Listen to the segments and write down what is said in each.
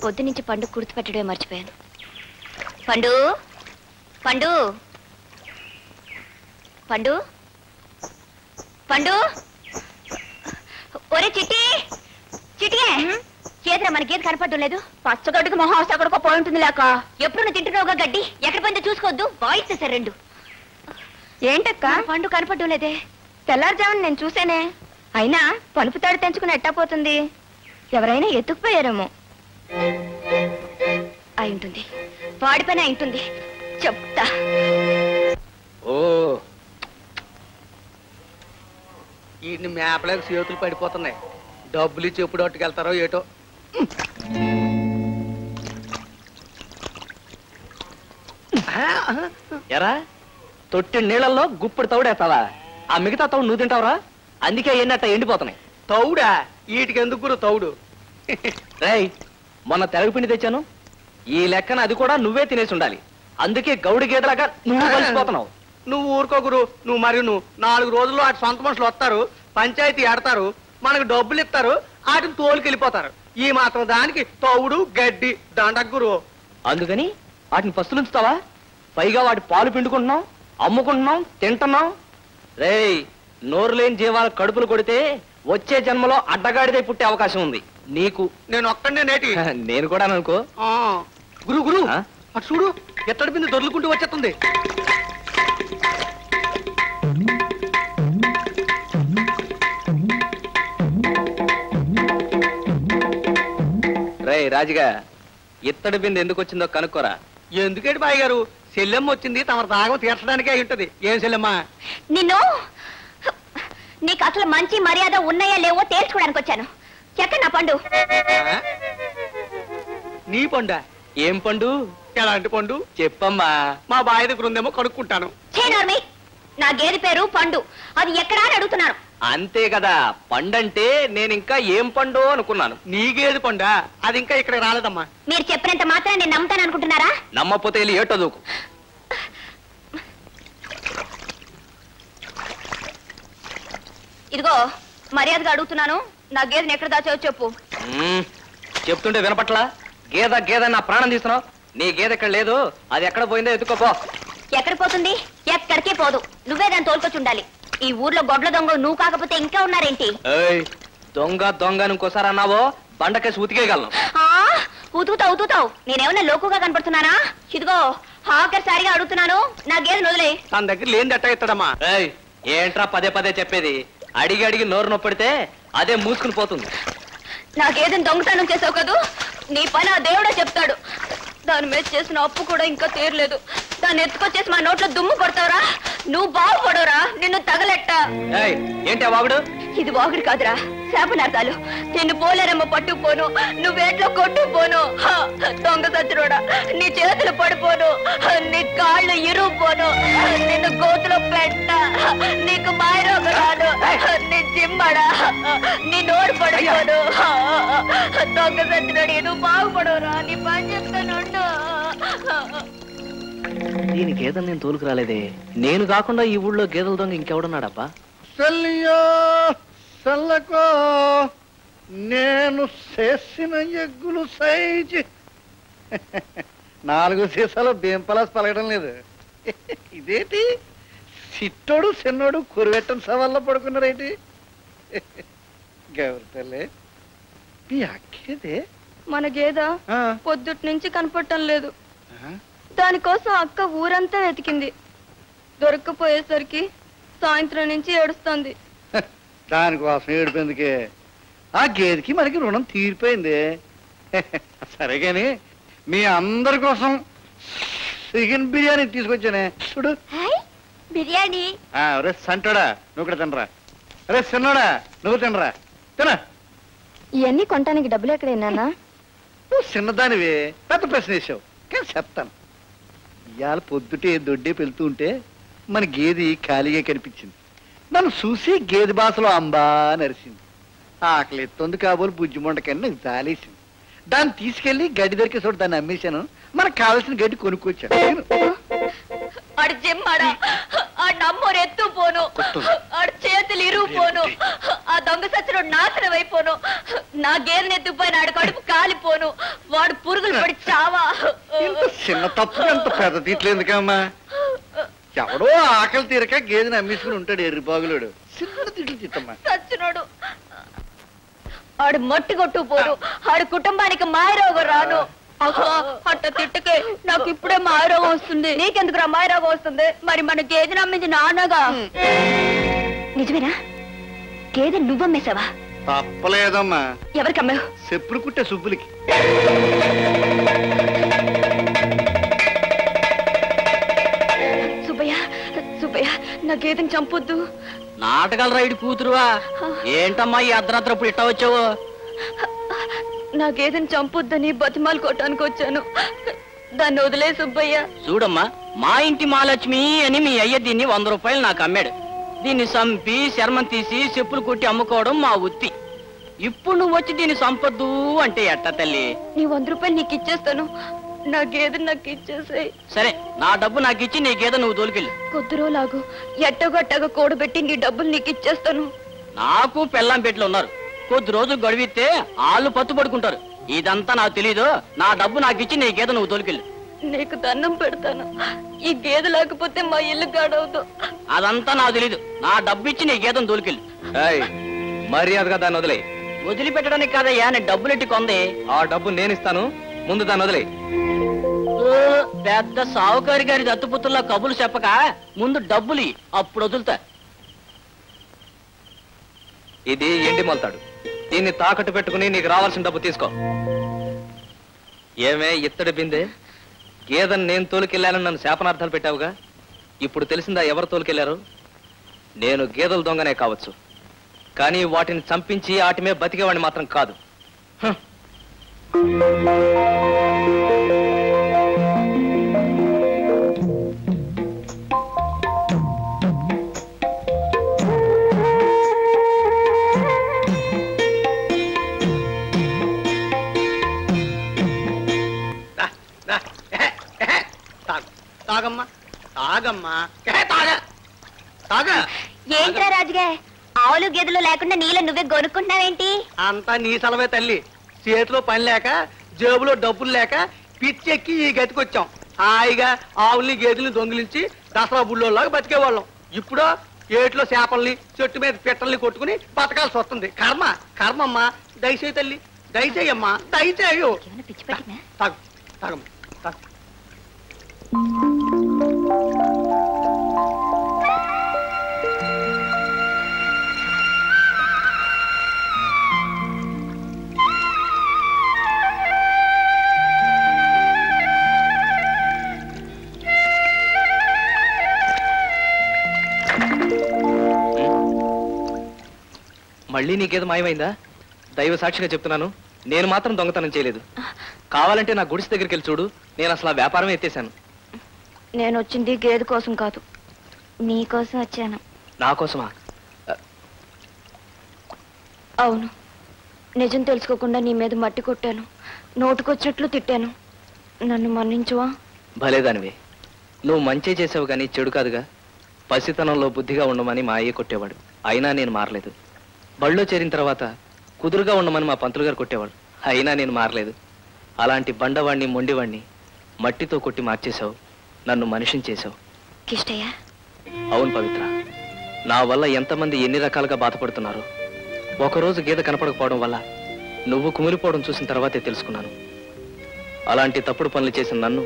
పొద్దు నుంచి పండు గుర్తుపెట్టడమే మర్చిపోయాను. పండు పండు పండు పండు ఒరే చిట్టి చిటికే చేతిరా మన గేదె కనపడటం లేదు. పచ్చగడ్డికి మొహం అవసరం అక్కడికో పోయి ఉంటుంది లేక. ఎప్పుడు తింటున్నావుగా గడ్డి, ఎక్కడ పోయిందో చూసుకోవద్దు. వాయిస్తేసారు రెండు. ఏంటక్క పండు కనపడటం లేదే? తెల్లారుజామున నేను చూసానే. అయినా పలుపు తాడు తెంచుకుని ఎట్టపోతుంది. ఎవరైనా ఎత్తుకుపోయారేమో. అయి ఉంటుంది, వాడి పని అయి ఉంటుంది. చెప్తా. ఓ వీటిని మేపలేక చేతులు పడిపోతున్నాయి. డబ్బులు ఇచ్చి ఎప్పుడు అట్టుకెళ్తారో ఏటో. ఎరా తొట్టి నీళ్ళల్లో గుప్పుడు తౌడేస్తావా? ఆ మిగతా తౌడు నువ్వు తింటావురా? అందుకే ఎన్నట్ట ఎండిపోతున్నాయి. తౌడా? వీటికి ఎందుకు తౌడు? రేయ్, మొన్న తెరగపిండి తెచ్చాను. ఈ లెక్కన అది కూడా నువ్వే తినేసి ఉండాలి. అందుకే గౌడి గేదలాగా నువ్వు కలిసిపోతున్నావు. నువ్వు ఊరుకోగురు. నువ్వు 4 రోజుల్లో అటు సొంత మనుషులు వస్తారు, పంచాయతీ ఆడతారు, మనకు డబ్బులు ఇస్తారు, వాటిని తోలుకెళ్ళిపోతారు. ఈ మాత్రం దానికి తౌడు గడ్డి దండగురు. అందుకని వాటిని పస్తులుంచుతావా? పైగా వాటి పాలు పిండుకుంటున్నాం, అమ్ముకుంటున్నాం, తింటున్నాం. రేయ్, నోరు లేని జీవాల కడుపులు కొడితే వచ్చే జన్మలో అడ్డగాడిదే పుట్టే అవకాశం ఉంది నీకు. నేను ఒక్కడే నేటి. నేను కూడా అనుకో. గురు గురు అటు చూడు, ఎత్తడి బిందు దొర్లుకుంటూ వచ్చేస్తుంది. రేయ్ రాజుగా, ఇత్తడి బిందె ఎందుకు వచ్చిందో కనుక్కోరా. ఎందుకేంటి బాయ్ గారు? చెల్లెమ్మ వచ్చింది, తమ దాగం తీర్చడానికే అయి ఉంటది. ఏం చెల్లెమ్మ? నిన్ను నీకు అసలు మంచి మర్యాద ఉన్నాయా లేవో తేల్చుకోవడానికి వచ్చాను. ఎక్కడ నా పండు? నీ పండా? ఏం పండు? ఎలాంటి పండు చెప్పమ్మా. మా బాయ్ దగ్గర ఉందేమో కనుక్కుంటాను. చేనర్మి, నా గేదె పేరు పండు. అది ఎక్కడా అని అడుగుతున్నాను. అంతే కదా, పండంటే నేను ఇంకా ఏం పండు అనుకున్నాను. నీకేది పండా? అది ఇంకా ఇక్కడ రాలేదమ్మా. మీరు చెప్పినంత మాత్రం నేను నమ్ముతాను అనుకుంటున్నారా? నమ్మపోతే ఏటో దూకు. ఇదిగో మర్యాదగా అడుగుతున్నాను, నా గేదెని ఎక్కడ దాచావో చెప్పు. చెప్తుంటే వినపట్లా? గేద నా ప్రాణం తీస్తున్నావు. నీ గేదె ఎక్కడ లేదు, అది ఎక్కడ పోయిందో ఎత్తుకోపో. ఎక్కడ పోతుంది? ఎక్కడికే పోదు. నువ్వే దాన్ని తోలుకొచ్చి ఉండాలి. ఈ ఊర్లో గొడ్ల దొంగ నువ్వు కాకపోతే ఇంకా ఉన్నారేంటి? దొంగ ఇంకోసారి అన్నావో బండకేసి ఉతికేయగలను. ఉతుకుతావు. నేనేమన్నా లోకుగా కనపడుతున్నానా? ఇదిగో ఆఖరిసారిగా అడుగుతున్నాను, నా గేదెను వదిలే. తన దగ్గర లేని దట్ట ఇస్తాడమ్మా. ఏంట్రా పదే చెప్పేది? అడిగి నోరు నొప్పిడితే అదే మూసుకుని పోతుంది. నా గేదెను దొంగతనం చేసావు కదూ, నీ పని ఆ దేవుడే చెప్తాడు. దాని మీద చేసిన అప్పు కూడా ఇంకా తీరలేదు. దాన్ని ఎత్తుకొచ్చేసి మా నోట్లో దుమ్ము కొడతావురా? నువ్వు బాగుపడవురా, నిన్ను తగలెట్ట. ఏంటి వాగుడు? ఇది వాగుడు కాదురా, శాపనార్థాలు. నిన్ను పోలేరమ్మ పట్టుకుపోను, నువ్వేట్లో కొట్టుకుపోను. దొంగ సచ్చిరోడా, నీ చేతులు పడిపోను, నీ కాళ్ళు ఇరుపోను, నిన్ను గోతులో పెట్ట, నీకు మాయరోగం రాదు, నీ జిమ్మడా, నీ నోరు పడిపోను. దొంగ సచ్చిరోడి, నువ్వు బాగుపడవురా, నీ పని చెప్తాను. దీని గేదెలు నేను తోలుకు రాలేదే. నేను కాకుండా ఈ ఊళ్ళో గేదెల దొంగ ఇంకెవడున్నాడబ్బా? చల్లకో నేను చేసిన ఎగ్గులు సైజు 4 సీసాలు బేంపలాస్ పలకడం లేదు. ఇదేంటి చిట్టోడు చిన్నోడు కురివెట్టని సవాల్లో పడుకున్నారేంటి? గౌరి తల్లి, మీ అక్కేదే? మన గేద పొద్దుటి నుంచి కనపడటం లేదు. దానికోసం అక్క ఊరంతా వెతికింది. దొరక్కపోయేసరికి సాయంత్రం నుంచి ఏడుస్తుంది. దానికోసం ఏడిపోయిందికే, ఆ గేదెకి మనకి రుణం తీరిపోయింది. సరేగాని మీ అందరి కోసం చికెన్ బిర్యానీ తీసుకొచ్చానే చూడు. బిర్యానీ? రే సంటోడా, నువ్వు కూడా తినరా. రే చిన్నోడా, నువ్వు తినరా. తిన. ఇవన్నీ కొనటానికి డబ్బులు ఎక్కడైనా? నువ్వు చిన్నదానివి, పెద్ద ప్రశ్న వేసావు, కానీ చెప్తాను. ఇవాళ పొద్దుటే దొడ్డే పెళ్తూ ఉంటే మన గేది ఖాళీగా కనిపించింది. నన్ను చూసి గేదె భాషలో అంబా నరిసింది. ఆకలి ఎత్తుంది కాబోలు బుజ్జి మొండకని నాకు జాలేసింది. దాన్ని తీసుకెళ్లి గడ్డి దొరికే చోటు దాన్ని అమ్మేశాను. మనకు కావాల్సిన గడ్డి కొనుక్కొచ్చాను. చేతులు గేదెలు ఇరువు పోను, ఆ దొంగ సచ్చినోడు నాశనం అయిపోను, నా గేదెని ఎత్తుకుపోయిన ఆడు కడుపు కాలిపోను, వాడు పురుగులు పడి చావా. చిన్న తప్పు ఎంత పెద్ద తీట్లు ఎందుకమ్మా? ఎవడో ఆకలి తీరక గేదెని అమ్మేసుకుని ఉంటాడు ఎర్రిబాగులోడు. చిన్న తిట్లు తిట్టమ్మా. సచ్చినోడు ఆడు మట్టి కొట్టుకుపోను, ఆడు కుటుంబానికి మాయరోగం రాను. అట్ట తిట్టకే నాకు ఇప్పుడే మాయరోగం వస్తుంది. నీకెందుకు రా మాయరోగం వస్తుంది? మరి మన గేదెని అమ్మింది నాన్నగా. నిజమేనా? గేదె నువ్వమ్మేశావా? తప్పలేదమ్మా. ఎవరికి అమ్మావు? చెప్పులు కుట్టే సుబ్బులకి. సుబ్బయ్య, సుబ్బయ్య, నా గేదెని చంపొద్దు. నాటకాల రైడ్ కూతురువా? ఏంటమ్మా ఈ అర్ధరాత్రి అప్పుడు ఇట్టా వచ్చావు? నా గేదెని చంపొద్దని బతిమాలు కొట్టడానికి వచ్చాను. దాన్ని వదిలే సుబ్బయ్య. చూడమ్మా, మా ఇంటి మహాలక్ష్మి అని మీ అయ్య దీన్ని 100 రూపాయలు నాకు అమ్మాడు. దీన్ని చంపి చర్మం తీసి చెప్పులు కొట్టి అమ్ముకోవడం మా వృత్తి. ఇప్పుడు నువ్వు వచ్చి దీన్ని చంపొద్దు అంటే ఎట్ట తల్లి? నీ 100 రూపాయలు నీకు ఇచ్చేస్తాను. నా గేదె నాకు ఇచ్చేసాయి. సరే, నా డబ్బు నాకు ఇచ్చి నీ గేదె నువ్వు తోలుకెళ్ళు. కొద్ది రోజులాగు ఎట్టగట్టగా కూడబెట్టి నీ డబ్బులు నీకు ఇచ్చేస్తాను. నాకు పెళ్ళాం పెట్లు ఉన్నారు. కొద్ది రోజులు గడివితే వాళ్ళు పత్తు పడుకుంటారు. ఇదంతా నాకు తెలీదు. నా డబ్బు నాకు ఇచ్చి నీ గేదె నువ్వు తోలుకెళ్ళు. నీకు దండం పెడతాను. ఈ గేదె లేకపోతే మా ఇల్లు గాడవుతూ. అదంతా నాకు తెలీదు. నా డబ్బు ఇచ్చి నీ గేదెను తోలుకెళ్ళు. మర్యాదగా దాన్ని వదిలే. వదిలిపెట్టడానికి కాదయ్యా, నేను డబ్బులు ఎట్టి కొంది. ఆ డబ్బు నేను ఇస్తాను, ముందు దాన్ని వదిలే. పెద్ద సావుకారి గారి దత్తుపుత్రుల్లో కబులు చెప్పక ముందు డబ్బులు అప్పుడు వదులుతా. ఇది ఎండి మొలతాడు. దీన్ని తాకట్టు పెట్టుకుని నీకు రావాల్సిన డబ్బు తీసుకో. ఏమే ఇత్తడి బిందే, గేదెను నేను తోలుకెళ్ళానని నన్ను శాపనార్థాలు పెట్టావుగా. ఇప్పుడు తెలిసిందా ఎవరు తోలుకెళ్లారు? నేను గేదెల దొంగనే కావచ్చు, కానీ వాటిని చంపించి ఆటిమే బతికేవాడిని మాత్రం కాదు. తాగమ్మా, తాగమ్మా, తాగ. ఏంట్రా రాజుగా, ఆవులు గేదెలు లేకుండా నీళ్ళ నువ్వే కొనుక్కుంటున్నావేంటి? అంతా నీ సలవే తల్లి. చేతిలో పని లేక, జేబులో డబ్బులు లేక పిచ్చెక్కి ఈ గతికొచ్చాం. హాయిగా ఆవుల్ని గేదెల్ని దొంగిలించి దసరా బుల్లోలాగా బతికేవాళ్ళం. ఇప్పుడు ఏట్లో చేపల్ని, చెట్టు మీద పిట్టల్ని కొట్టుకుని బతకాల్సి వస్తుంది. కర్మ, కర్మమ్మా. దయచేయి తల్లి, దయచేయమ్మా, దయచేయు. తాగు, తాగమ్మా, తాగు. మళ్ళీ నీకేదో మాయమైందా? దైవ సాక్షిగా చెప్తున్నాను, నేను మాత్రం దొంగతనం చేయలేదు. కావాలంటే నా గుడిసె దగ్గరికి వెళ్ళి చూడు. నేను అసలు ఆ వ్యాపారం ఎత్తేసాను. నేను వచ్చింది గేదె కోసం కాదు, నీ కోసం వచ్చాను. నా కోసమా? అవును, నిజం తెలుసుకోకుండా నీ మీద మట్టి కొట్టాను, నోటుకొచ్చినట్లు తిట్టాను. నన్ను మన్నించువా? భలేదానివే. నువ్వు మంచి చేసావు కానీ చెడు కాదుగా. పసితనంలో బుద్ధిగా ఉండమని మా అయ్య కొట్టేవాడు, అయినా నేను మారలేదు. బళ్ళో చేరిన తర్వాత కుదురుగా ఉండమని మా పంతులు గారు కొట్టేవాడు, అయినా నేను మారలేదు. అలాంటి బండవాణ్ణి, మొండివాణ్ణి మట్టితో కొట్టి మార్చేశావు, నన్ను మనిషిని చేశావు. కిష్టయ్య. అవును పవిత్ర, నా వల్ల ఎంతమంది ఎన్ని రకాలుగా బాధపడుతున్నారు. ఒకరోజు గీత కనపడకపోవడం వల్ల నువ్వు కుమిలిపోవడం చూసిన తర్వాతే తెలుసుకున్నాను. అలాంటి తప్పుడు పనులు చేసిన నన్ను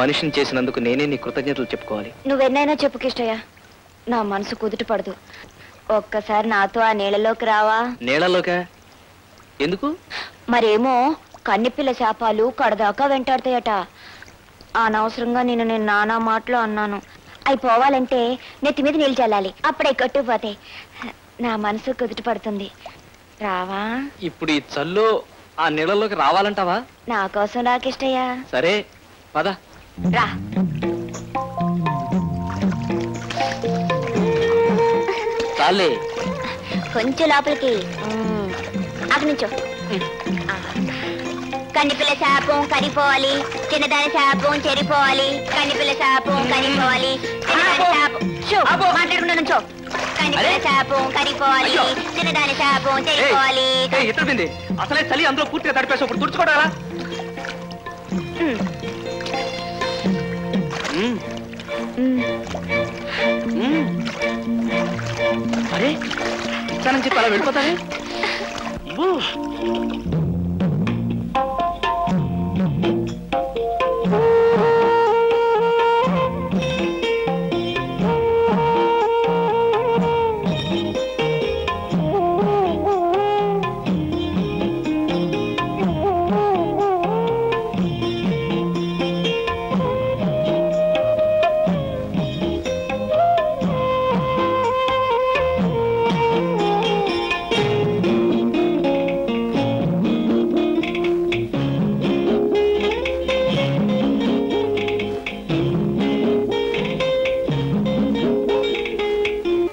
మనిషిని చేసినందుకు నేనే నీ కృతజ్ఞతలు చెప్పుకోవాలి. నువ్వెన్నైనా చెప్పు కిష్టయ్య, నా మనసు కుదుట పడదు. ఒక్కసారి నాతో ఆ నీళ్ళలోకి రావా? నీళ్ళలోకా? ఎందుకు? మరేమో కన్నెపిల్ల శాపాలు కడదాకా వెంటాడతాయట. అనవసరంగా నేను నానా మాటలు అన్నాను. అవి పోవాలంటే నెత్తి మీద నీళ్ళు చల్లాలి, అప్పుడే కట్టుకుపోతాయి. నా మనసు కుదుట పడుతుంది. రావా? ఇప్పుడు ఈ చల్లు ఆ నీళ్ళలోకి రావాలంటావా? నా కోసం రా కిష్టయ్య. సరే పద. రా. చాలే, కొంచెం లోపలికి. అక్కడి నుంచో. కన్నిపిల్ల శాపం కరిపోవాలి, చిన్నదాని శాపం చెరిపోవాలి, కన్నిపిల్ల శాపం కరిపోవాలి, చిన్నదాని శాపం. నుంచో మాట్లాడకుండా నుంచో శాపం కరిగిపోవాలి చిన్నదాని శాపం తెగిపోవాలి ఎత్తుడింది అసలే చలి అందులో పూర్తిగా తడిపేసి ఇప్పుడు తుడుచుకోవడాలా అరే ఇచ్చానని చెప్పి అలా వెళ్ళిపోతానే